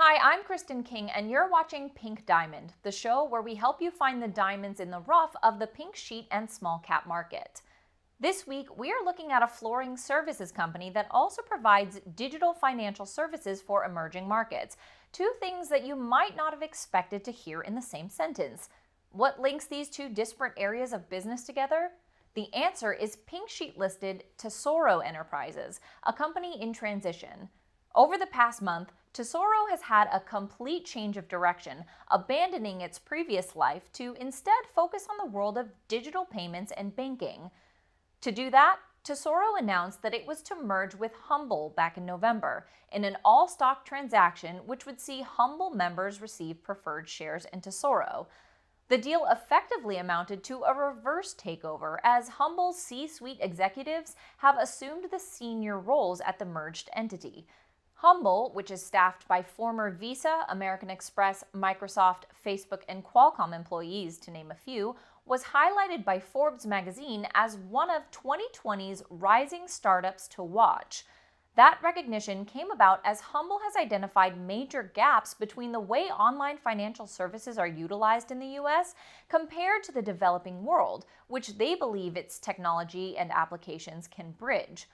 Hi, I'm Kristen King, and you're watching Pink Diamond, the show where we help you find the diamonds in the rough of the pink sheet and small cap market. This week, we are looking at a flooring services company that also provides digital financial services for emerging markets. Two things that you might not have expected to hear in the same sentence. What links these two disparate areas of business together? The answer is pink sheet listed Tesoro Enterprises, a company in transition. Over the past month, Tesoro has had a complete change of direction, abandoning its previous life to instead focus on the world of digital payments and banking. To do that, Tesoro announced that it was to merge with Humble back in November in an all-stock transaction which would see Humble members receive preferred shares in Tesoro. The deal effectively amounted to a reverse takeover, as Humble's C-suite executives have assumed the senior roles at the merged entity. Humble, which is staffed by former Visa, American Express, Microsoft, Facebook, and Qualcomm employees, to name a few, was highlighted by Forbes magazine as one of 2020's rising startups to watch. That recognition came about as Humble has identified major gaps between the way online financial services are utilized in the US compared to the developing world, which they believe its technology and applications can bridge.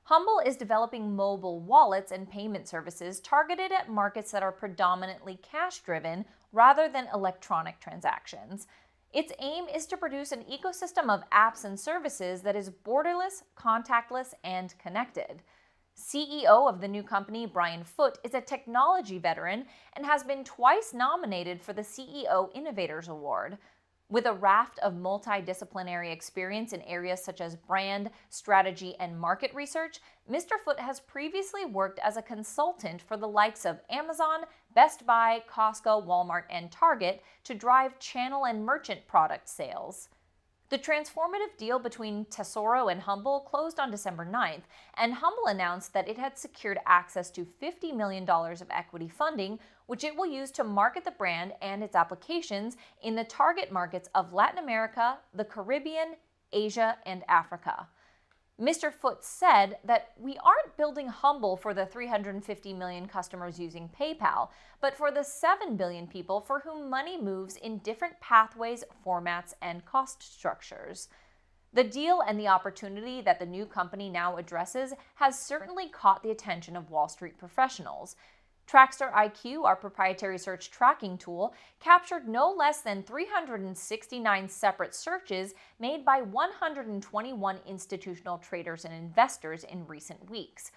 Humble is developing mobile wallets and payment services targeted at markets that are predominantly cash-driven rather than electronic transactions. Its aim is to produce an ecosystem of apps and services that is borderless, contactless, and connected. CEO of the new company, Brian Foote, is a technology veteran and has been twice nominated for the CEO Innovators Award. With a raft of multidisciplinary experience in areas such as brand, strategy, and market research, Mr. Foote has previously worked as a consultant for the likes of Amazon, Best Buy, Costco, Walmart, and Target to drive channel and merchant product sales. The transformative deal between Tesoro and Humble closed on December 9th, and Humble announced that it had secured access to $50 million of equity funding, which it will use to market the brand and its applications in the target markets of Latin America, the Caribbean, Asia, and Africa. Mr. Foote said that we aren't building Humble for the 350 million customers using PayPal, but for the 7 billion people for whom money moves in different pathways, formats, and cost structures. The deal and the opportunity that the new company now addresses has certainly caught the attention of Wall Street professionals. Trackstar IQ, our proprietary search tracking tool, captured no less than 369 separate searches made by 121 institutional traders and investors in recent weeks.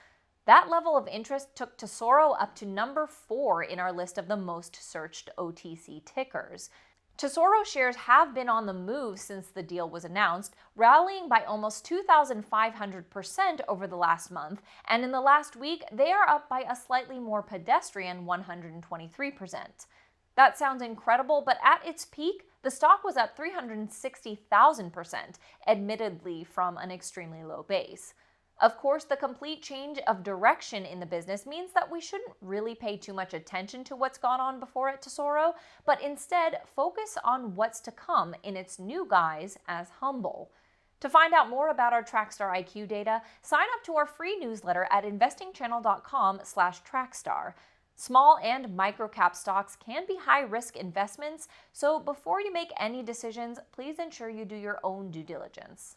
That level of interest took Tesoro up to number 4 in our list of the most searched OTC tickers. Tesoro shares have been on the move since the deal was announced, rallying by almost 2,500% over the last month, and in the last week, they are up by a slightly more pedestrian 123%. That sounds incredible, but at its peak, the stock was up 360,000%, admittedly from an extremely low base. Of course, the complete change of direction in the business means that we shouldn't really pay too much attention to what's gone on before at Tesoro, but instead focus on what's to come in its new guise as Humble. To find out more about our Trackstar IQ data, sign up to our free newsletter at investingchannel.com/Trackstar. Small and micro-cap stocks can be high-risk investments, so before you make any decisions, please ensure you do your own due diligence.